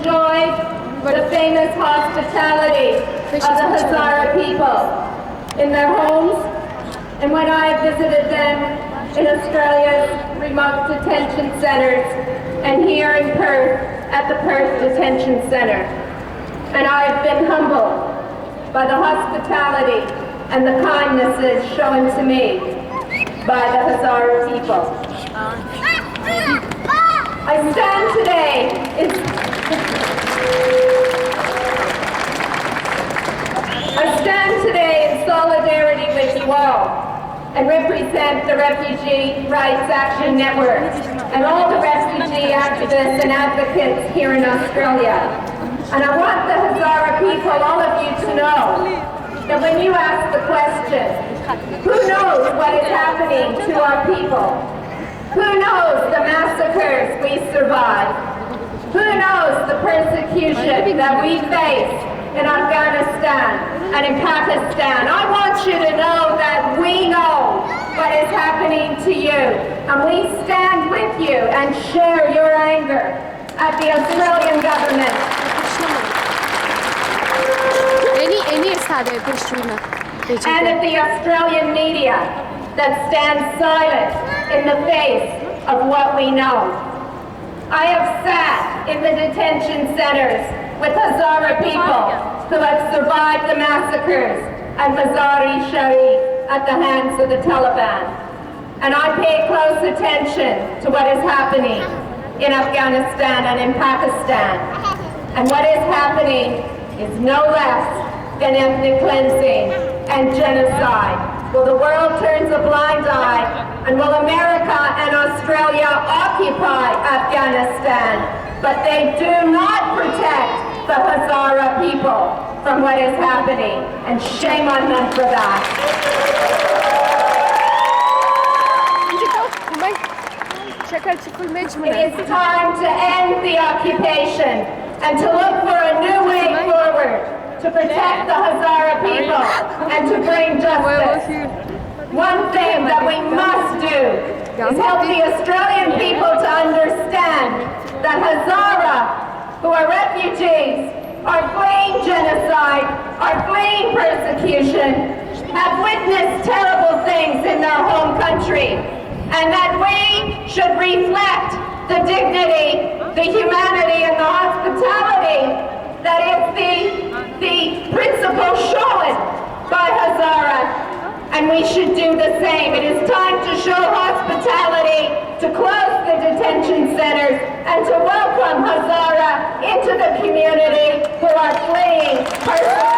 enjoyed the famous hospitality of the Hazara people in their homes, and when I visited them in Australia's remote detention centres and here in Perth at the Perth Detention Centre. And I have been humbled by the hospitality and the kindnesses shown to me by the Hazara people. I stand today in solidarity with you all and represent the Refugee Rights Action Network and all the refugee activists and advocates here in Australia. And I want the Hazara people, all of you, to know that when you ask the question, who knows what is happening to our people? Who knows the massacres we survived? Who knows the persecution that we face in Afghanistan and in Pakistan? I want you to know that we know what is happening to you, and we stand with you and share your anger at the Australian government. And at the Australian media that stands silent in the face of what we know. I have sat in the detention centres with Hazara people who have survived the massacres at Mazar-e-Sharif at the hands of the Taliban. And I pay close attention to what is happening in Afghanistan and in Pakistan. And what is happening is no less than ethnic cleansing and genocide. Will the world turns a blind eye, and will America and Australia occupy Afghanistan, but they do not protect the Hazara people from what is happening, and shame on them for that. It is time to end the occupation and to look for a new way forward to protect the Hazara people and to bring justice. One thing that we must do is help the Australian people to understand that Hazara, who are refugees, are fleeing genocide, are fleeing persecution, have witnessed terrible things in their home country, and that we should reflect the dignity, the humanity, and the hospitality that is the principle shown by Hazara, and we should do the same. It is time to show hospitality, to close the detention centers, and to welcome Hazara into the community who are fleeing persecution.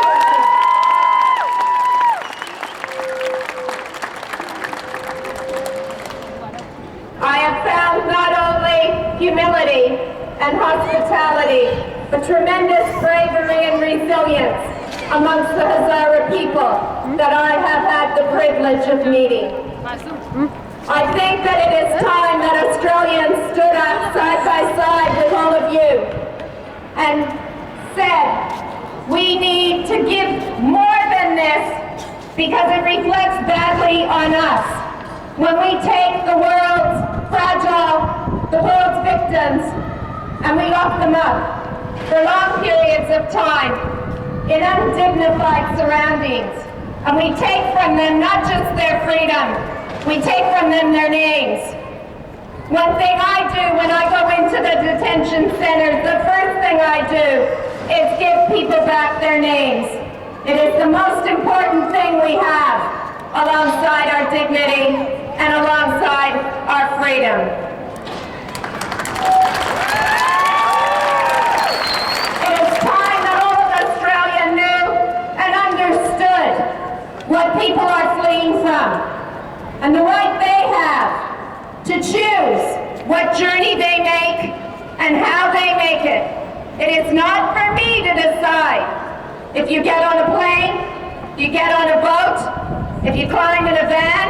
I have found not only humility and hospitality, but tremendous bravery and resilience amongst the Hazara people that I have had the privilege of meeting. I think that it is time that Australians stood up side by side with all of you and said, we need to give more than this because it reflects badly on us. When we take the world's fragile, the world's victims, and we lock them up for long periods of time in undignified surroundings, and we take from them not just their freedom, we take from them their names. One thing I do when I go into the detention centers, the first thing I do is give people back their names. It is the most important thing we have alongside our dignity and alongside our freedom. It is time that all of Australia knew and understood what people are fleeing from and the right they have to choose what journey they make and how they make it. It is not for me to decide. If you get on a plane, you get on a boat, if you climb in a van,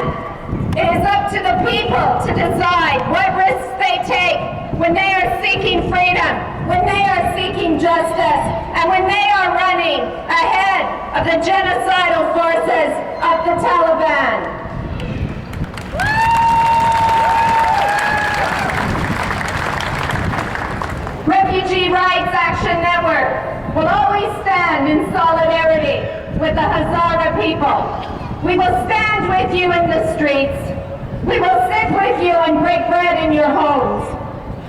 it is up to the people to decide what risks they take when they are seeking freedom, when they are seeking justice, and when they are running ahead of the genocidal forces of the Taliban. Refugee Rights Action will always stand in solidarity with the Hazara people. We will stand with you in the streets. We will sit with you and break bread in your homes.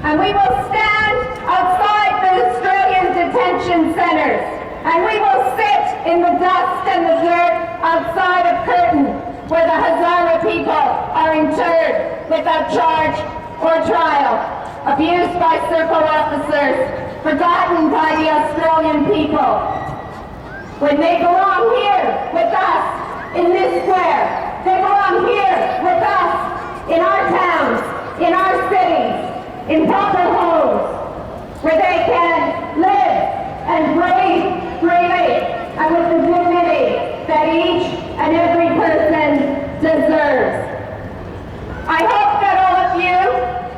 And we will stand outside the Australian detention centres. And we will sit in the dust and the dirt outside of Curtin, where the Hazara people are interred without charge or trial, abused by circle officers, forgotten by the Australian people. When they belong here with us in this square, they belong here with us in our towns, in our cities, in proper homes, where they can live and breathe freely and with the dignity that each and every person deserves. I hope that all of you,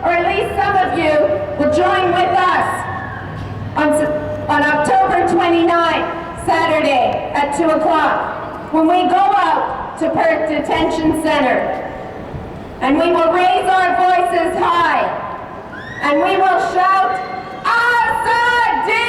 or at least some of you, will join with us on October 29th, Saturday at 2 o'clock, when we go out to Perth Detention Centre, and we will raise our voices high, and we will shout, Azadi!